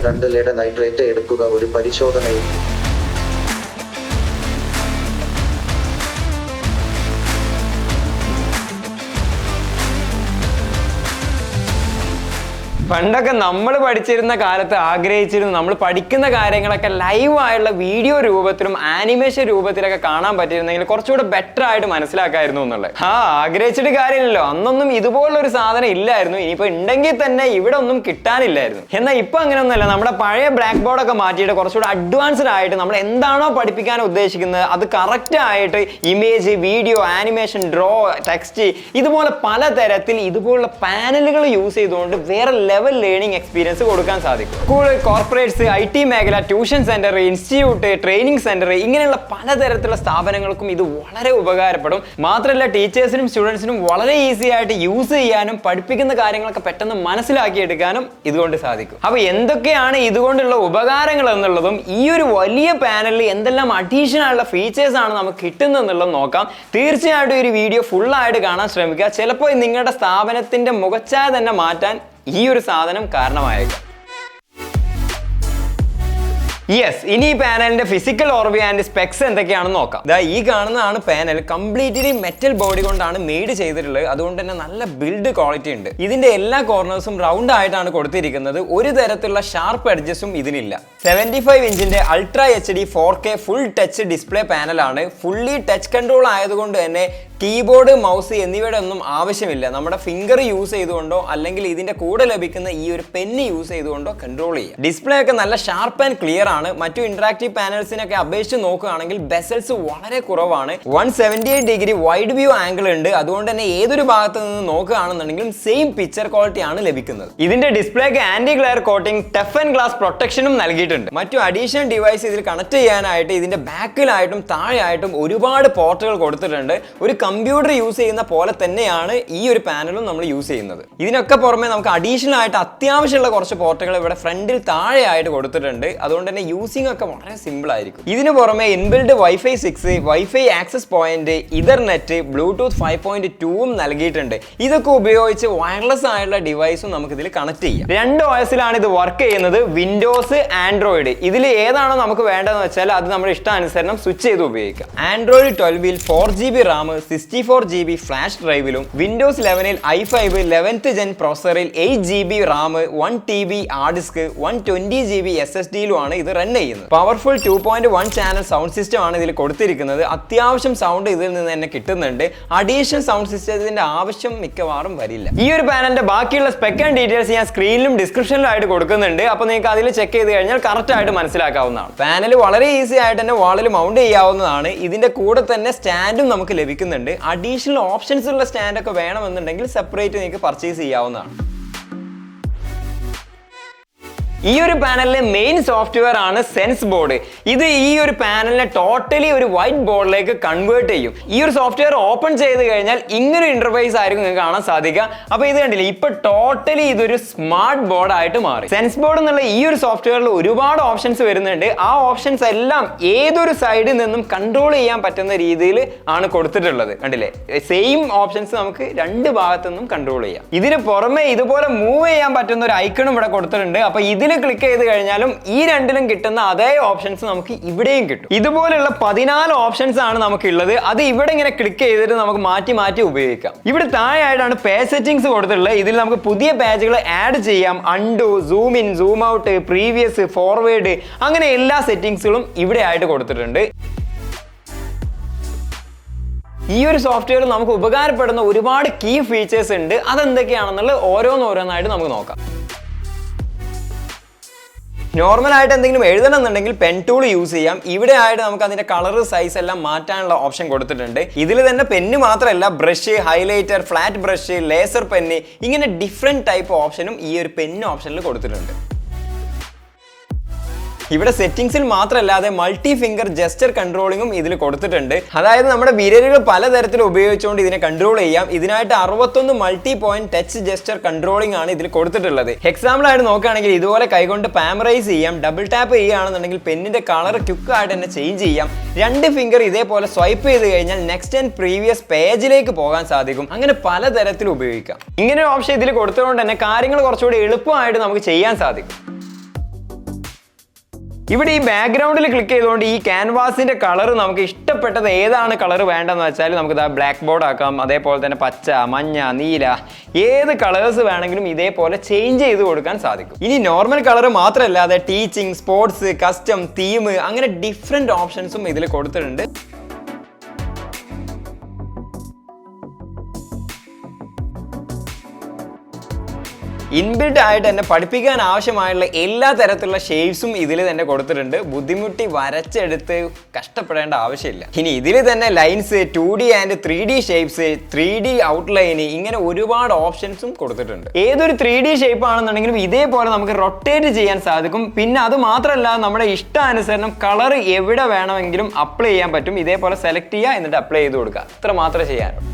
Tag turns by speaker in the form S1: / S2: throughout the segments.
S1: 2 lead nitrate എടുക്കുക. ഒരു പരിശോധനയിൽ
S2: പണ്ടൊക്കെ നമ്മൾ പഠിച്ചിരുന്ന കാലത്ത് ആഗ്രഹിച്ചിരുന്നു നമ്മൾ പഠിക്കുന്ന കാര്യങ്ങളൊക്കെ ലൈവായുള്ള വീഡിയോ രൂപത്തിലും ആനിമേഷൻ രൂപത്തിലൊക്കെ കാണാൻ പറ്റിയിരുന്നെങ്കിൽ കുറച്ചുകൂടെ ബെറ്റർ ആയിട്ട് മനസ്സിലാക്കായിരുന്നു എന്നുള്ളത്. ആഗ്രഹിച്ചിട്ട് കാര്യമില്ലല്ലോ, അന്നൊന്നും ഇതുപോലൊരു സാധനം ഇല്ലായിരുന്നു. ഇനിയിപ്പോൾ ഉണ്ടെങ്കിൽ തന്നെ ഇവിടെ ഒന്നും കിട്ടാനില്ലായിരുന്നു. എന്നാൽ ഇപ്പൊ അങ്ങനെയൊന്നുമല്ല. നമ്മുടെ പഴയ ബ്ലാക്ക് ബോർഡൊക്കെ മാറ്റിയിട്ട് കുറച്ചുകൂടെ അഡ്വാൻസ്ഡ് ആയിട്ട് നമ്മൾ എന്താണോ പഠിപ്പിക്കാൻ ഉദ്ദേശിക്കുന്നത് അത് കറക്റ്റ് ആയിട്ട് image, video, animation, draw, text ഇതുപോലെ പലതരത്തിൽ ഇതുപോലുള്ള പാനലുകൾ യൂസ് ചെയ്തുകൊണ്ട് വേറെ ലെവൽ ലേണിംഗ് എക്സ്പീരിയൻസ് കൊടുക്കാൻ സാധിക്കും. സ്കൂൾ, കോർപ്പറേറ്റ്സ്, IT മേഖല, tuition centre, institute, training centre ഇങ്ങനെയുള്ള പലതരത്തിലുള്ള സ്ഥാപനങ്ങൾക്കും ഇത് വളരെ ഉപകാരപ്പെടും. മാത്രമല്ല ടീച്ചേഴ്സിനും സ്റ്റുഡൻസിനും വളരെ ഈസി ആയിട്ട് യൂസ് ചെയ്യാനും പഠിപ്പിക്കുന്ന കാര്യങ്ങളൊക്കെ പെട്ടെന്ന് മനസ്സിലാക്കിയെടുക്കാനും ഇതുകൊണ്ട് സാധിക്കും. അപ്പൊ എന്തൊക്കെയാണ് ഇതുകൊണ്ടുള്ള ഉപകാരങ്ങൾ എന്നുള്ളതും ഈ ഒരു വലിയ പാനലിൽ എന്തെല്ലാം അഡീഷണൽ ആയിട്ടുള്ള ഫീച്ചേഴ്സ് ആണ് നമുക്ക് കിട്ടുന്നതെന്നുള്ളത് നോക്കാം. തീർച്ചയായിട്ടും ഒരു വീഡിയോ ഫുൾ ആയിട്ട് കാണാൻ ശ്രമിക്കുക. ചിലപ്പോൾ നിങ്ങളുടെ സ്ഥാപനത്തിന്റെ മുഖച്ഛായ തന്നെ മാറ്റാൻ ഈ ഒരു സാധനം കാരണമായേക്കാം. യെസ്, ഇനി ഈ പാനലിന്റെ ഫിസിക്കൽ ഓവർവ്യൂ ആൻഡ് സ്പെക്സ് എന്തൊക്കെയാണെന്ന് നോക്കാം. ഈ കാണുന്നതാണ് പാനൽ. കംപ്ലീറ്റ്ലി മെറ്റൽ ബോഡി കൊണ്ടാണ് മെയ്ഡ് ചെയ്തിട്ടുള്ളത്. അതുകൊണ്ട് തന്നെ നല്ല ബിൽഡ് ക്വാളിറ്റി ഉണ്ട്. ഇതിന്റെ എല്ലാ കോർണേഴ്സും റൗണ്ട് ആയിട്ടാണ് കൊടുത്തിരിക്കുന്നത്. ഒരു തരത്തിലുള്ള ഷാർപ്പ് എഡ്ജസും ഇതിനില്ല. 75 ഇഞ്ചിന്റെ ultra HD 4K full touch display പാനലാണ്. ഫുള്ളി ടച്ച് കൺട്രോൾ ആയതുകൊണ്ട് തന്നെ കീബോർഡ്, മൗസ് എന്നിവയുടെ ഒന്നും ആവശ്യമില്ല. നമ്മുടെ ഫിംഗർ യൂസ് ചെയ്തുകൊണ്ടോ അല്ലെങ്കിൽ ഇതിന്റെ കൂടെ ലഭിക്കുന്ന ഈ ഒരു പെന്ന് യൂസ് ചെയ്തുകൊണ്ടോ കൺട്രോൾ ചെയ്യാം. ഡിസ്പ്ലേ ഒക്കെ നല്ല ഷാർപ്പ് ആൻഡ് ക്ലിയർ ആണ്. മറ്റു ഇന്ററാക്റ്റീവ് പാനൽസിനൊക്കെ അപേക്ഷിച്ച് നോക്കുകയാണെങ്കിൽ ബെസൽസ് വളരെ കുറവാണ്. 178 ഡിഗ്രി വൈഡ് വ്യൂ ആംഗിൾ ഉണ്ട്. അതുകൊണ്ട് തന്നെ ഏതൊരു ഭാഗത്ത് നിന്ന് നോക്കുകയാണെന്നുണ്ടെങ്കിലും സെയിം പിക്ചർ ക്വാളിറ്റി ആണ് ലഭിക്കുന്നത്. ഇതിന്റെ ഡിസ്പ്ലേക്ക് anti glare coating, toughened glass പ്രൊട്ടക്ഷനും നൽകിയിട്ടുണ്ട്. മറ്റു അഡീഷണൽ ഡിവൈസ് ഇതിൽ കണക്ട് ചെയ്യാനായിട്ട് ഇതിന്റെ ബാക്കിലായിട്ടും താഴെയായിട്ടും ഒരുപാട് പോർട്ടുകൾ കൊടുത്തിട്ടുണ്ട്. ഒരു കമ്പ്യൂട്ടർ യൂസ് ചെയ്യുന്ന പോലെ തന്നെയാണ് ഈ ഒരു പാനലും നമ്മൾ യൂസ് ചെയ്യുന്നത്. ഇതിനൊക്കെ പുറമെ നമുക്ക് അഡീഷണൽ ആയിട്ട് അത്യാവശ്യമുള്ള കുറച്ച് പോർട്ടുകൾ ഇവിടെ ഫ്രണ്ടിൽ താഴെയായിട്ട് കൊടുത്തിട്ടുണ്ട്. അതുകൊണ്ട് തന്നെ യൂസിംഗ് ഒക്കെ വളരെ സിമ്പിൾ ആയിരിക്കും. ഇതിന് പുറമെ inbuilt Wi-Fi 6, Wi-Fi access point, Ethernet, Bluetooth 5.2 നൽകിയിട്ടുണ്ട്. ഇതൊക്കെ ഉപയോഗിച്ച് വയർലെസ് ആയിട്ടുള്ള ഡിവൈസും നമുക്ക് ഇതിൽ കണക്ട് ചെയ്യാം. 2 OS ലാണ് ഇത് വർക്ക് ചെയ്യുന്നത്, വിൻഡോസ്, ആൻഡ്രോയിഡ്. ഇതിൽ ഏതാണോ നമുക്ക് വേണ്ടതെന്ന് വെച്ചാൽ അത് നമ്മുടെ ഇഷ്ടാനുസരണം സ്വിച്ച് ചെയ്ത് ഉപയോഗിക്കാം. Android 12 4GB RAM, 64GB flash ഡ്രൈവിലും, വിൻഡോസ് 11 i5 11th ജെൻ പ്രോസറിൽ 8GB RAM, 1TB hard disk, 120GB SSDയിലുമാണ് ഇത് റൺ ചെയ്യുന്നത്. പവർഫുൾ 2.1 ചാനൽ സൗണ്ട് സിസ്റ്റം ആണ് ഇതിൽ കൊടുത്തിരിക്കുന്നത്. അത്യാവശ്യം സൗണ്ട് ഇതിൽ നിന്ന് തന്നെ കിട്ടുന്നുണ്ട്. അഡീഷണൽ സൗണ്ട് സിസ്റ്റത്തിന്റെ ആവശ്യം മിക്കവാറും വരില്ല. ഈ ഒരു പാനലിന്റെ ബാക്കിയുള്ള സ്പെക് ആൻഡ് ഡീറ്റെയിൽസ് ഞാൻ സ്ക്രീനിലും ഡിസ്ക്രിപ്ഷനിലും ആയിട്ട് കൊടുക്കുന്നുണ്ട്. അപ്പോൾ നിങ്ങൾക്ക് അതിൽ ചെക്ക് ചെയ്ത് കഴിഞ്ഞാൽ കറക്റ്റ് ആയിട്ട് മനസ്സിലാക്കാവുന്നതാണ്. പാനൽ വളരെ ഈസി ആയിട്ട് തന്നെ വാളിൽ മൗണ്ട് ചെയ്യാവുന്നതാണ്. ഇതിന്റെ കൂടെ തന്നെ സ്റ്റാൻഡും നമുക്ക് ലഭിക്കുന്നുണ്ട്. അഡീഷണൽ ഓപ്ഷൻസ് ഉള്ള സ്റ്റാൻഡ് ഒക്കെ വേണമെന്നുണ്ടെങ്കിൽ സെപ്പറേറ്റ് നിങ്ങൾക്ക് പർച്ചേസ് ചെയ്യാവുന്നതാണ്. ഈ ഒരു പാനലിലെ മെയിൻ സോഫ്റ്റ്വെയർ ആണ് സെൻസ് ബോർഡ്. ഇത് ഈ ഒരു പാനലിനെ ടോട്ടലി ഒരു വൈറ്റ് ബോർഡിലേക്ക് കൺവേർട്ട് ചെയ്യും. ഈ ഒരു സോഫ്റ്റ്വെയർ ഓപ്പൺ ചെയ്ത് കഴിഞ്ഞാൽ ഇങ്ങനെ ഇന്റർഫേസ് ആയിരിക്കും നിങ്ങൾക്ക് കാണാൻ സാധിക്കുക. അപ്പൊ ഇത് കണ്ടില്ലേ, ഇപ്പൊ ടോട്ടലി ഇതൊരു സ്മാർട്ട് ബോർഡ് ആയിട്ട് മാറി. സെൻസ് ബോർഡ് എന്നുള്ള ഈ ഒരു സോഫ്റ്റ്വെയറിൽ ഒരുപാട് ഓപ്ഷൻസ് വരുന്നുണ്ട്. ആ ഓപ്ഷൻസ് എല്ലാം ഏതൊരു സൈഡിൽ നിന്നും കൺട്രോൾ ചെയ്യാൻ പറ്റുന്ന രീതിയിൽ ആണ് കൊടുത്തിട്ടുള്ളത്. കണ്ടില്ലേ, സെയിം ഓപ്ഷൻസ് നമുക്ക് 2 ഭാഗത്തു നിന്നും കൺട്രോൾ ചെയ്യാം. ഇതിന് പുറമെ ഇതുപോലെ മൂവ് ചെയ്യാൻ പറ്റുന്ന ഒരു ഐക്കണും ഇവിടെ കൊടുത്തിട്ടുണ്ട്. അപ്പൊ ഇതിൽ ക്ലിക്ക് ചെയ്ത് കഴിഞ്ഞാലും ഈ രണ്ടിലും കിട്ടുന്ന അതേ ഓപ്ഷൻസ് നമുക്ക് ഇവിടെയും കിട്ടും. ഇതുപോലുള്ള 14 ഓപ്ഷൻസ് ആണ് നമുക്ക് ഉള്ളത്. അത് ഇവിടെ ഇങ്ങനെ ക്ലിക്ക് ചെയ്തിട്ട് നമുക്ക് മാറ്റി മാറ്റി ഉപയോഗിക്കാം. ഇവിടെ താഴെയായിട്ടാണ് പേജ് സെറ്റിംഗ്സ് കൊടുത്തിട്ടുള്ളത്. ഇതിൽ നമുക്ക് പുതിയ പേജുകൾ ആഡ് ചെയ്യാം. Undo, zoom in, zoom out, previous, forward, അങ്ങനെ എല്ലാ സെറ്റിംഗ്സുകളും ഇവിടെ ആയിട്ട് കൊടുത്തിട്ടുണ്ട്. ഈ ഒരു സോഫ്റ്റ്വെയർ നമുക്ക് ഉപകാരപ്പെടുന്ന ഒരുപാട് കീ ഫീച്ചേഴ്സ് ഉണ്ട്. അതെന്തൊക്കെയാണെന്നുള്ളത് ഓരോന്നായിട്ട് നമുക്ക് നോക്കാം. നോർമൽ ആയിട്ട് എന്തെങ്കിലും എഴുതണം എന്നുണ്ടെങ്കിൽ പെൻ ടൂൾ യൂസ് ചെയ്യാം. ഇവിടെ ആയിട്ട് നമുക്ക് അതിന്റെ കളർ, സൈസ് എല്ലാം മാറ്റാനുള്ള ഓപ്ഷൻ കൊടുത്തിട്ടുണ്ട്. ഇതിൽ തന്നെ പെന്ന് മാത്രമല്ല, brush, highlighter, flat brush, laser pen, ഇങ്ങനെ ഡിഫറെന്റ് ടൈപ്പ് ഓപ്ഷനും ഈ ഒരു പെന്ന് ഓപ്ഷനിൽ കൊടുത്തിട്ടുണ്ട്. ഇവിടെ സെറ്റിംഗ്സിൽ മാത്രമല്ലാതെ മൾട്ടി ഫിംഗർ ജസ്റ്റർ കൺട്രോളിങ്ങും ഇതിൽ കൊടുത്തിട്ടുണ്ട്. അതായത് നമ്മുടെ വിരലുകൾ പലതരത്തിൽ ഉപയോഗിച്ചുകൊണ്ട് ഇതിനെ കൺട്രോൾ ചെയ്യാം. ഇതിനായിട്ട് 61 multi point touch jester controlling ആണ് ഇതിൽ കൊടുത്തിട്ടുള്ളത്. എക്സാമ്പിൾ ആയിട്ട് നോക്കുകയാണെങ്കിൽ ഇതുപോലെ കൈകൊണ്ട് പാമറൈസ് ചെയ്യാം. ഡബിൾ ടാപ്പ് ചെയ്യുകയാണെന്നുണ്ടെങ്കിൽ പെന്നിന്റെ കളർ ക്വിക്ക് ആയിട്ട് തന്നെ ചേഞ്ച് ചെയ്യാം. 2 ഫിംഗർ ഇതേപോലെ സ്വൈപ്പ് ചെയ്ത് കഴിഞ്ഞാൽ നെക്സ്റ്റ് ആൻഡ് പ്രീവിയസ് പേജിലേക്ക് പോകാൻ സാധിക്കും. അങ്ങനെ പലതരത്തിൽ ഉപയോഗിക്കാം. ഇങ്ങനെ ഒരു ഓപ്ഷൻ ഇതിൽ കൊടുത്തതുകൊണ്ട് തന്നെ കാര്യങ്ങൾ കുറച്ചുകൂടി എളുപ്പമായിട്ട് നമുക്ക് ചെയ്യാൻ സാധിക്കും. ഇവിടെ ഈ ബാക്ക്ഗ്രൗണ്ടിൽ ക്ലിക്ക് ചെയ്തുകൊണ്ട് ഈ ക്യാൻവാസിന്റെ കളർ നമുക്ക് ഇഷ്ടപ്പെട്ടത് ഏതാണ് കളർ വേണ്ടെന്ന് വെച്ചാൽ നമുക്ക് ബ്ലാക്ക് ബോർഡ് ആക്കാം, അതേപോലെ തന്നെ പച്ച, മഞ്ഞ, നീല, ഏത് കളേഴ്സ് വേണമെങ്കിലും ഇതേപോലെ ചേഞ്ച് ചെയ്ത് കൊടുക്കാൻ സാധിക്കും. ഇനി നോർമൽ കളർ മാത്രമല്ലാതെ ടീച്ചിങ്, സ്പോർട്സ്, കസ്റ്റം, തീം അങ്ങനെ ഡിഫറെന്റ് ഓപ്ഷൻസും ഇതിൽ കൊടുത്തിട്ടുണ്ട്. ഇൻബിൽഡ് ആയിട്ട് തന്നെ പഠിപ്പിക്കാൻ ആവശ്യമായുള്ള എല്ലാ തരത്തിലുള്ള ഷേപ്സും ഇതിൽ തന്നെ കൊടുത്തിട്ടുണ്ട്. ബുദ്ധിമുട്ടി വരച്ചെടുത്ത് കഷ്ടപ്പെടേണ്ട ആവശ്യമില്ല. ഇനി ഇതിൽ തന്നെ lines, 2D and 3D shapes, 3D outline, ഇങ്ങനെ ഒരുപാട് ഓപ്ഷൻസും കൊടുത്തിട്ടുണ്ട്. ഏതൊരു 3D ഷേപ്പ് ആണെന്നുണ്ടെങ്കിലും ഇതേപോലെ നമുക്ക് റൊട്ടേറ്റ് ചെയ്യാൻ സാധിക്കും. പിന്നെ അത് മാത്രമല്ല നമ്മുടെ ഇഷ്ടാനുസരണം കളർ എവിടെ വേണമെങ്കിലും അപ്ലൈ ചെയ്യാൻ പറ്റും. ഇതേപോലെ സെലക്ട് ചെയ്യുക, എന്നിട്ട് അപ്ലൈ ചെയ്ത് കൊടുക്കുക. അത്ര മാത്രമേ ചെയ്യാനുള്ളൂ.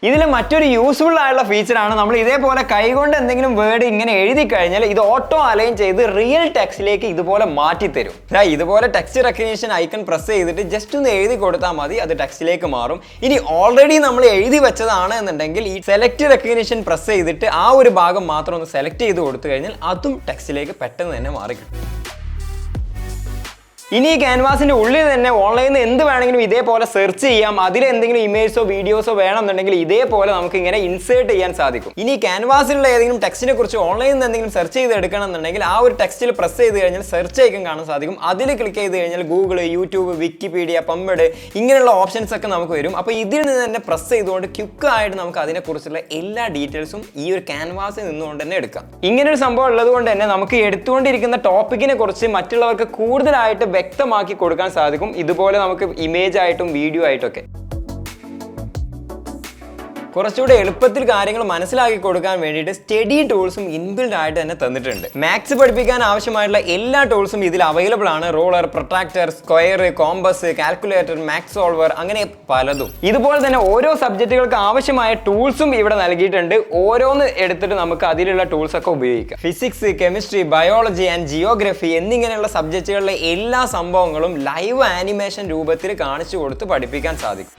S2: ഇതിൽ മറ്റൊരു യൂസ്ഫുൾ ആയുള്ള ഫീച്ചറാണ്, നമ്മൾ ഇതേപോലെ കൈകൊണ്ട് എന്തെങ്കിലും വേർഡ് ഇങ്ങനെ എഴുതി കഴിഞ്ഞാൽ ഇത് ഓട്ടോ അലൈൻ ചെയ്ത് റിയൽ ടെക്സ്റ്റിലേക്ക് ഇതുപോലെ മാറ്റി തരും. ഇതുപോലെ ടെക്സ്റ്റ് റെക്കഗ്നിഷൻ ഐക്കൺ പ്രസ് ചെയ്തിട്ട് ജസ്റ്റ് ഒന്ന് എഴുതി കൊടുത്താൽ മതി, അത് ടെക്സ്റ്റിലേക്ക് മാറും. ഇനി ഓൾറെഡി നമ്മൾ എഴുതി വെച്ചതാണ് എന്നുണ്ടെങ്കിൽ ഈ സെലക്ട് റെക്കഗ്നിഷൻ പ്രസ് ചെയ്തിട്ട് ആ ഒരു ഭാഗം മാത്രം ഒന്ന് സെലക്ട് ചെയ്ത് കൊടുത്തു കഴിഞ്ഞാൽ അതും ടെക്സ്റ്റിലേക്ക് പെട്ടെന്ന് തന്നെ മാറിക്കിട്ടും. ഇനി ഈ ക്യാൻവാസിന്റെ ഉള്ളിൽ തന്നെ ഓൺലൈനിൽ നിന്ന് എന്ത് വേണമെങ്കിലും ഇതേപോലെ സെർച്ച് ചെയ്യാം. അതിൽ എന്തെങ്കിലും ഇമേജോ വീഡിയോസോ വേണമെന്നുണ്ടെങ്കിൽ ഇതേപോലെ നമുക്ക് ഇങ്ങനെ ഇൻസേർട്ട് ചെയ്യാൻ സാധിക്കും. ഇനി ക്യാൻവാസിലുള്ള ഏതെങ്കിലും ടെക്സ്റ്റിനെ കുറിച്ച് ഓൺലൈനിൽ നിന്ന് എന്തെങ്കിലും സെർച്ച് ചെയ്ത് എടുക്കണം എന്നുണ്ടെങ്കിൽ ആ ഒരു ടെക്സ്റ്റിൽ പ്രസ് ചെയ്ത് കഴിഞ്ഞാൽ സെർച്ച് ഐക്കൺ കാണാൻ സാധിക്കും. അതിൽ ക്ലിക്ക് ചെയ്ത് കഴിഞ്ഞാൽ ഗൂഗിൾ, യൂട്യൂബ്, വിക്കിപീഡിയ, പമ്പഡ് ഇങ്ങനെയുള്ള ഓപ്ഷൻസ് ഒക്കെ നമുക്ക് വരും. അപ്പോൾ ഇതിൽ നിന്ന് തന്നെ പ്രസ് ചെയ്തുകൊണ്ട് ക്വിക്കായിട്ട് നമുക്ക് അതിനെക്കുറിച്ചുള്ള എല്ലാ ഡീറ്റെയിൽസും ഈ ഒരു ക്യാൻവാസിൽ നിന്നുകൊണ്ട് തന്നെ എടുക്കാം. ഇങ്ങനൊരു സംഭവം ഉള്ളത് കൊണ്ട് തന്നെ നമുക്ക് എടുത്തുകൊണ്ടിരിക്കുന്ന ടോപ്പിക്കിനെ കുറിച്ച് മറ്റുള്ളവർക്ക് കൂടുതലായിട്ട് വ്യക്തമാക്കി കൊടുക്കാൻ സാധിക്കും. ഇതുപോലെ നമുക്ക് ഇമേജ് ആയിട്ടും വീഡിയോ ആയിട്ടൊക്കെ കുറച്ചുകൂടെ എളുപ്പത്തിൽ കാര്യങ്ങൾ മനസ്സിലാക്കി കൊടുക്കാൻ വേണ്ടിയിട്ട് സ്റ്റഡി ടൂൾസും ഇൻബിൽഡ് ആയിട്ട് തന്നെ തന്നിട്ടുണ്ട്. മാത്സ് പഠിപ്പിക്കാൻ ആവശ്യമായിട്ടുള്ള എല്ലാ ടൂൾസും ഇതിൽ അവൈലബിൾ ആണ്. Ruler, protractor, square, compass, calculator, maths solver, അങ്ങനെ പലതും. ഇതുപോലെ തന്നെ ഓരോ സബ്ജക്റ്റുകൾക്ക് ആവശ്യമായ ടൂൾസും ഇവിടെ നൽകിയിട്ടുണ്ട്. ഓരോന്ന് എടുത്തിട്ട് നമുക്ക് അതിലുള്ള ടൂൾസ് ഒക്കെ ഉപയോഗിക്കാം. Physics, chemistry, biology and geography എന്നിങ്ങനെയുള്ള സബ്ജക്റ്റുകളിലെ എല്ലാ സംഭവങ്ങളും ലൈവ് ആനിമേഷൻ രൂപത്തിൽ കാണിച്ചു കൊടുത്ത് പഠിപ്പിക്കാൻ സാധിക്കും.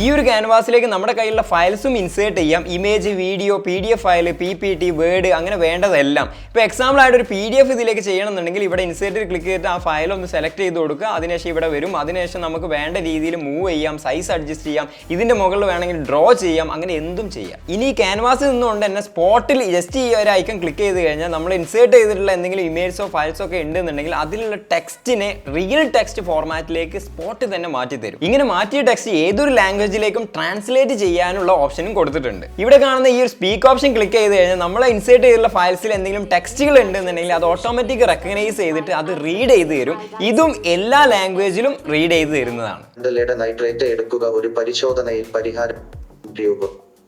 S2: ഈ ഒരു ക്യാൻവാസിലേക്ക് നമ്മുടെ കയ്യിലുള്ള ഫയൽസും ഇൻസേർട്ട് ചെയ്യാം. Image, video, PDF file, PPT, word, അങ്ങനെ വേണ്ടതെല്ലാം. ഇപ്പോൾ എക്സാമ്പിൾ ആയിട്ട് ഒരു PDF ഇതിലേക്ക് ചെയ്യണമെന്നുണ്ടെങ്കിൽ ഇവിടെ ഇൻസേർട്ടിൽ ക്ലിക്ക് ചെയ്തിട്ട് ആ ഫയൽ ഒന്ന് സെലക്ട് ചെയ്ത് കൊടുക്കുക. അതിനുശേഷം ഇവിടെ വരും. അതിനുശേഷം നമുക്ക് വേണ്ട രീതിയിൽ മൂവ് ചെയ്യാം, സൈസ് അഡ്ജസ്റ്റ് ചെയ്യാം, ഇതിൻ്റെ മുകളിൽ വേണമെങ്കിൽ ഡ്രോ ചെയ്യാം, അങ്ങനെ എന്തും ചെയ്യാം. ഇനി ഈ ക്യാൻവാസിൽ നിന്നുകൊണ്ട് തന്നെ സ്പോട്ടിൽ ജസ്റ്റ് ഈ ഒരു ഐക്കൺ ക്ലിക്ക് ചെയ്ത് കഴിഞ്ഞാൽ നമ്മൾ ഇൻസേർട്ട് ചെയ്തിട്ടുള്ള എന്തെങ്കിലും ഇമേജോ ഫയൽസോ ഒക്കെ ഉണ്ടെന്നുണ്ടെങ്കിൽ അതിലുള്ള ടെക്സ്റ്റിനെ റിയൽ ടെക്സ്റ്റ് ഫോർമാറ്റിലേക്ക് സ്പോട്ടിൽ തന്നെ മാറ്റി തരും. ഇങ്ങനെ മാറ്റിയ ടെക്സ്റ്റ് ഏതൊരു ലാംഗ്വേജിലേക്കും ട്രാൻസ്ലേറ്റ് ചെയ്യാനുള്ള ഓപ്ഷനും കൊടുത്തിട്ടുണ്ട്. ഇവിടെ കാണുന്ന ഈ ഒരു സ്പീക്ക് ഓപ്ഷൻ ക്ലിക്ക് ചെയ്ത് കഴിഞ്ഞാൽ നമ്മൾ ഇൻസേർട്ട് ചെയ്തിട്ടുള്ള ഫയൽസിൽ എന്തെങ്കിലും ടെക്സ്റ്റുകൾ ഉണ്ടെന്നുണ്ടെങ്കിൽ അത് ഓട്ടോമാറ്റിക് റെക്കഗ്നൈസ് ചെയ്തിട്ട് അത് റീഡ് ചെയ്ത് തരും. ഇതും എല്ലാ ലാംഗ്വേജിലും റീഡ് ചെയ്ത് തരുന്നതാണ്.
S1: നൈട്രേറ്റ് എടുക്കുക, ഒരു പരിശോധനയിൽ പരിഹാരം.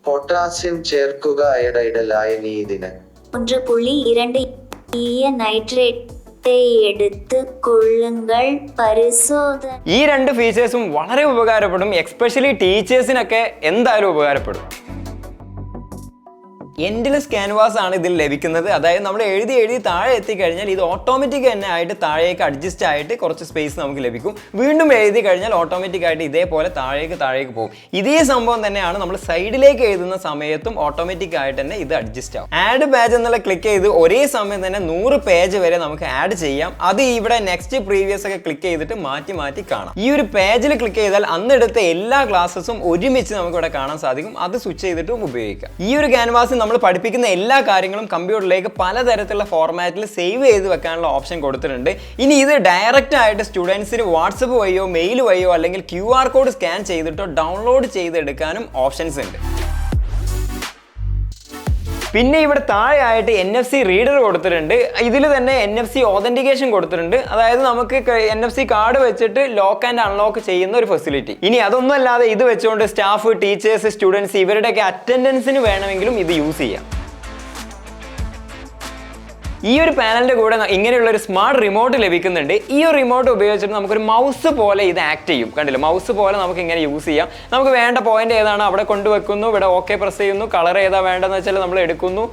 S1: പൊട്ടാസ്യം ചേർക്കുക, അയഡൈഡലായ നീതിന്
S3: 1.2 നൈട്രേറ്റ് എടുത്ത് കൊള്ളുങ്ങൾ പരിശോധന.
S2: ഈ രണ്ട് ഫീച്ചേഴ്സും വളരെ ഉപകാരപ്പെടും. എക്സ്പെഷ്യലി ടീച്ചേഴ്സിനൊക്കെ എന്തായാലും ഉപകാരപ്പെടും. എൻഡ്ലെസ് ക്യാൻവാസ് ആണ് ഇതിൽ ലഭിക്കുന്നത്. അതായത് നമ്മൾ എഴുതി താഴെ എത്തിക്കഴിഞ്ഞാൽ ഇത് ഓട്ടോമാറ്റിക് തന്നെ ആയിട്ട് താഴേക്ക് അഡ്ജസ്റ്റ് ആയിട്ട് കുറച്ച് സ്പേസ് നമുക്ക് ലഭിക്കും. വീണ്ടും എഴുതി കഴിഞ്ഞാൽ ഓട്ടോമാറ്റിക് ആയിട്ട് ഇതേപോലെ താഴേക്ക് പോകും. ഇതേ സംഭവം തന്നെയാണ് നമ്മൾ സൈഡിലേക്ക് എഴുതുന്ന സമയത്തും ഓട്ടോമാറ്റിക് ആയിട്ട് തന്നെ ഇത് അഡ്ജസ്റ്റ് ആവും. ആഡ് പേജ് എന്നുള്ള ക്ലിക്ക് ചെയ്ത് ഒരേ സമയം തന്നെ 100 പേജ് വരെ നമുക്ക് ആഡ് ചെയ്യാം. അത് ഇവിടെ നെക്സ്റ്റ്, പ്രീവിയസ് ഒക്കെ ക്ലിക്ക് ചെയ്തിട്ട് മാറ്റി കാണാം. ഈ ഒരു പേജിൽ ക്ലിക്ക് ചെയ്താൽ അന്നെടുത്ത എല്ലാ ക്ലാസ്സസും ഒരുമിച്ച് നമുക്ക് ഇവിടെ കാണാൻ സാധിക്കും. അത് സ്വിച്ച് ചെയ്തിട്ടും ഉപയോഗിക്കാം. ഈ ഒരു ക്യാൻവാസിൽ നമ്മൾ പഠിപ്പിക്കുന്ന എല്ലാ കാര്യങ്ങളും കമ്പ്യൂട്ടറിലേക്ക് പലതരത്തിലുള്ള ഫോർമാറ്റിൽ സേവ് ചെയ്ത് വെക്കാനുള്ള ഓപ്ഷൻ കൊടുത്തിട്ടുണ്ട്. ഇനി ഇത് ഡയറക്റ്റ് ആയിട്ട് സ്റ്റുഡൻസിന് വാട്സപ്പ് വഴിയോ മെയിൽ വഴിയോ അല്ലെങ്കിൽ QR കോഡ് സ്കാൻ ചെയ്തിട്ടോ ഡൗൺലോഡ് ചെയ്തെടുക്കാനും ഓപ്ഷൻസ് ഉണ്ട്. പിന്നെ ഇവിടെ താഴെയായിട്ട് NFC റീഡർ കൊടുത്തിട്ടുണ്ട്. ഇതിൽ തന്നെ NFC ഓതന്റിക്കേഷൻ കൊടുത്തിട്ടുണ്ട്. അതായത് നമുക്ക് NFC കാർഡ് വെച്ചിട്ട് ലോക്ക് ആൻഡ് അൺലോക്ക് ചെയ്യുന്ന ഒരു ഫെസിലിറ്റി. ഇനി അതൊന്നും അല്ലാതെ ഇത് വെച്ചുകൊണ്ട് സ്റ്റാഫ്, ടീച്ചേഴ്സ്, സ്റ്റുഡൻസ് ഇവരുടെയൊക്കെ അറ്റൻഡൻസിന് വേണമെങ്കിലും ഇത് യൂസ് ചെയ്യാം. ഈ ഒരു പാനലിന്റെ കൂടെ ഇങ്ങനെയുള്ള ഒരു സ്മാർട്ട് റിമോട്ട് ലഭിക്കുന്നുണ്ട്. ഈ ഒരു റിമോട്ട് ഉപയോഗിച്ചിട്ട് നമുക്കൊരു മൗസ് പോലെ ഇത് ആക്ട് ചെയ്യും. കണ്ടില്ല, മൗസ് പോലെ നമുക്ക് ഇങ്ങനെ യൂസ് ചെയ്യാം. നമുക്ക് വേണ്ട പോയിന്റ് ഏതാണ് അവിടെ കൊണ്ടുവെക്കുന്നു, ഇവിടെ ഓക്കെ പ്രസ് ചെയ്യുന്നു, കളർ ഏതാ വേണ്ടതെന്ന് വെച്ചാൽ നമ്മൾ എടുക്കുന്നു.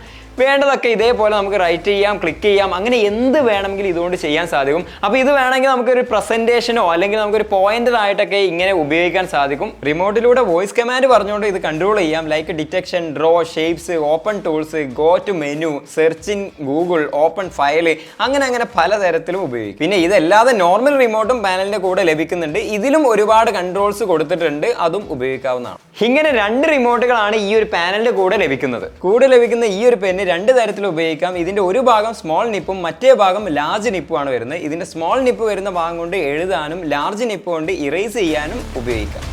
S2: വേണ്ടതൊക്കെ ഇതേപോലെ നമുക്ക് റൈറ്റ് ചെയ്യാം, ക്ലിക്ക് ചെയ്യാം, അങ്ങനെ എന്ത് വേണമെങ്കിലും ഇതുകൊണ്ട് ചെയ്യാൻ സാധിക്കും. അപ്പോൾ ഇത് വേണമെങ്കിൽ നമുക്കൊരു പ്രസന്റേഷനോ അല്ലെങ്കിൽ നമുക്കൊരു പോയിന്റർ ആയിട്ടൊക്കെ ഇങ്ങനെ ഉപയോഗിക്കാൻ സാധിക്കും. റിമോട്ടിലൂടെ വോയിസ് കമാൻഡ് പറഞ്ഞുകൊണ്ട് ഇത് കൺട്രോൾ ചെയ്യാം. Like detection, draw, shapes, open tools, go to menu, search in Google, open file, അങ്ങനെ പലതരത്തിലും ഉപയോഗിക്കും. പിന്നെ ഇതല്ലാതെ നോർമൽ റിമോട്ടും പാനലിന്റെ കൂടെ ലഭിക്കുന്നുണ്ട്. ഇതിലും ഒരുപാട് കൺട്രോൾസ് കൊടുത്തിട്ടുണ്ട്, അതും ഉപയോഗിക്കാവുന്നതാണ്. ഇങ്ങനെ 2 റിമോട്ടുകളാണ് ഈ ഒരു പാനലിന്റെ കൂടെ ലഭിക്കുന്നത്. ലഭിക്കുന്ന ഈ ഒരു പെന്ന് 2 തരത്തിൽ ഉപയോഗിക്കാം. ഇതിന്റെ ഒരു ഭാഗം സ്മോൾ നിപ്പും മറ്റേ ഭാഗം ലാർജ് നിപ്പുമാണ് വരുന്നത്. ഇതിന്റെ സ്മോൾ നിപ്പ് വരുന്ന ഭാഗം കൊണ്ട് എഴുതാനും ലാർജ് നിപ്പ് കൊണ്ട് ഇറേസ് ചെയ്യാനും ഉപയോഗിക്കാം.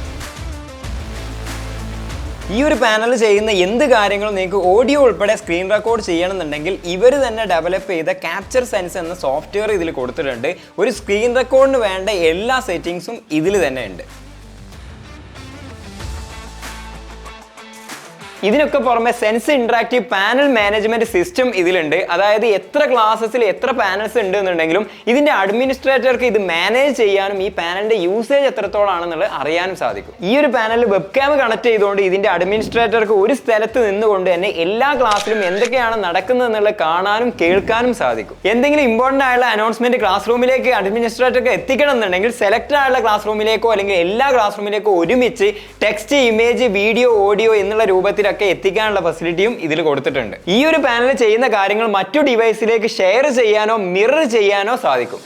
S2: ഈ ഒരു പാനൽ ചെയ്യുന്ന എന്ത് കാര്യങ്ങളും നിങ്ങൾക്ക് ഓഡിയോ ഉൾപ്പെടെ സ്ക്രീൻ റെക്കോർഡ് ചെയ്യണമെന്നുണ്ടെങ്കിൽ ഇവർ തന്നെ ഡെവലപ്പ് ചെയ്ത ക്യാപ്ചർ സെൻസ് എന്ന സോഫ്റ്റ്വെയർ ഇതിൽ കൊടുത്തിട്ടുണ്ട്. ഒരു സ്ക്രീൻ റെക്കോർഡിന് വേണ്ട എല്ലാ സെറ്റിംഗ്സും ഇതിൽ തന്നെ ഉണ്ട്. ഇതിനൊക്കെ പുറമെ sense interactive panel management system ഇതിലുണ്ട്. അതായത് എത്ര ക്ലാസ്സസിൽ എത്ര പാനൽസ് ഉണ്ട് എന്നുണ്ടെങ്കിലും ഇതിന്റെ അഡ്മിനിസ്ട്രേറ്റർക്ക് ഇത് മാനേജ് ചെയ്യാനും ഈ പാനലിന്റെ യൂസേജ് എത്രത്തോളാണെന്നുള്ളത് അറിയാനും സാധിക്കും. ഈ ഒരു പാനലിൽ വെബ്കാം കണക്ട് ചെയ്തുകൊണ്ട് ഇതിന്റെ അഡ്മിനിസ്ട്രേറ്റർക്ക് ഒരു സ്ഥലത്ത് നിന്നുകൊണ്ട് തന്നെ എല്ലാ ക്ലാസ്സിലും എന്തൊക്കെയാണ് നടക്കുന്നത് എന്നുള്ളത് കാണാനും കേൾക്കാനും സാധിക്കും. എന്തെങ്കിലും ഇമ്പോർട്ടന്റ് ആയുള്ള അനൗൺസ്മെന്റ് ക്ലാസ് റൂമിലേക്ക് അഡ്മിനിസ്ട്രേറ്റർക്ക് എത്തിക്കണം എന്നുണ്ടെങ്കിൽ സെലക്ട് ആയുള്ള ക്ലാസ് റൂമിലേക്കോ അല്ലെങ്കിൽ എല്ലാ ക്ലാസ് റൂമിലേക്കോ ഒരുമിച്ച് ടെക്സ്റ്റ്, ഇമേജ്, വീഡിയോ, ഓഡിയോ എന്നുള്ള രൂപത്തിൽ എത്തിക്കാനുള്ള ഫെസിലിറ്റിയും ഇതിൽ കൊടുത്തിട്ടുണ്ട്. ഈ ഒരു പാനൽ ചെയ്യുന്ന കാര്യങ്ങൾ മറ്റു ഡിവൈസിലേക്ക് ഷെയർ ചെയ്യാനോ മിറർ ചെയ്യാനോ സാധിക്കും.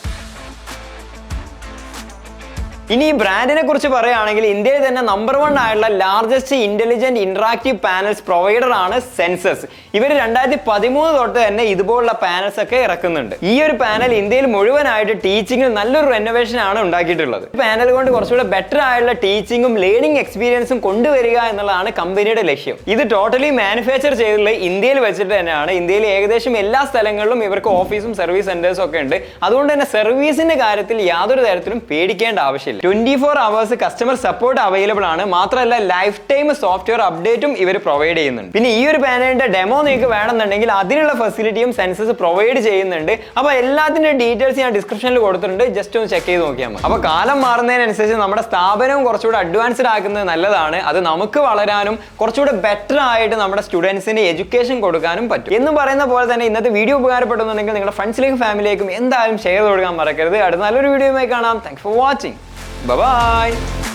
S2: ഇനി ഈ ബ്രാൻഡിനെ കുറിച്ച് പറയുകയാണെങ്കിൽ ഇന്ത്യയിൽ തന്നെ നമ്പർ 1 ആയുള്ള largest intelligent interactive panels provider ആണ് സെൻസസ്. ഇവർ 2013 തൊട്ട് തന്നെ ഇതുപോലുള്ള പാനൽസ് ഒക്കെ ഇറക്കുന്നുണ്ട്. ഈ ഒരു പാനൽ ഇന്ത്യയിൽ മുഴുവനായിട്ട് ടീച്ചിങ്ങിൽ നല്ലൊരു റെനോവേഷൻ ആണ് ഉണ്ടാക്കിയിട്ടുള്ളത്. പാനൽ കൊണ്ട് കുറച്ചുകൂടെ ബെറ്റർ ആയുള്ള ടീച്ചിങ്ങും ലേണിംഗ് എക്സ്പീരിയൻസും കൊണ്ടുവരിക എന്നുള്ളതാണ് കമ്പനിയുടെ ലക്ഷ്യം. ഇത് ടോട്ടലി മാനുഫാക്ചർ ചെയ്തിട്ടുള്ളത് ഇന്ത്യയിൽ വെച്ചിട്ട് തന്നെയാണ്. ഇന്ത്യയിൽ ഏകദേശം എല്ലാ സ്ഥലങ്ങളിലും ഇവർക്ക് ഓഫീസും സർവീസ് സെന്റേഴ്സും ഒക്കെ ഉണ്ട്. അതുകൊണ്ട് തന്നെ സർവീസിന്റെ കാര്യത്തിൽ യാതൊരു തരത്തിലും പേടിക്കേണ്ട ആവശ്യമില്ല. 24 hours കസ്റ്റമർ സപ്പോർട്ട് അവൈലബിൾ ആണ്. മാത്രമല്ല ലൈഫ് ടൈം സോഫ്റ്റ്വെയർ അപ്ഡേറ്റും ഇവർ പ്രൊവൈഡ് ചെയ്യുന്നുണ്ട്. പിന്നെ ഈ ഒരു പാനലിന്റെ ഡെമോ നിങ്ങൾക്ക് വേണമെന്നുണ്ടെങ്കിൽ അതിനുള്ള ഫെസിലിറ്റിയും സെൻസസ് പ്രൊവൈഡ് ചെയ്യുന്നുണ്ട്. അപ്പോൾ എല്ലാത്തിന്റെ ഡീറ്റെയിൽസ് ഞാൻ ഡിസ്ക്രിപ്ഷനിൽ കൊടുത്തിട്ടുണ്ട്, ജസ്റ്റ് ഒന്ന് ചെക്ക് ചെയ്ത് നോക്കിയാൽ മതി. അപ്പോൾ കാലം മാറുന്നതിനനുസരിച്ച് നമ്മുടെ സ്ഥാപനവും കുറച്ചുകൂടെ അഡ്വാൻസ്ഡ് ആക്കുന്നത് നല്ലതാണ്. അത് നമുക്ക് വളരാനും കുറച്ചുകൂടെ ബെറ്റർ ആയിട്ട് നമ്മുടെ സ്റ്റുഡൻസിന് എഡ്യൂക്കേഷൻ കൊടുക്കാനും പറ്റും. എന്ന് പറയുന്ന പോലെ തന്നെ ഇന്നത്തെ വീഡിയോ ഉപകാരപ്പെടുന്നുണ്ടെങ്കിൽ നിങ്ങളുടെ ഫ്രണ്ട്സിലേക്കും ഫാമിലിയിലേക്കും എന്തായാലും ഷെയർ കൊടുക്കാൻ മറക്കരുത്. അടുത്ത നല്ലൊരു വീഡിയോയുമായി കാണാം. Thanks for watching. Bye bye.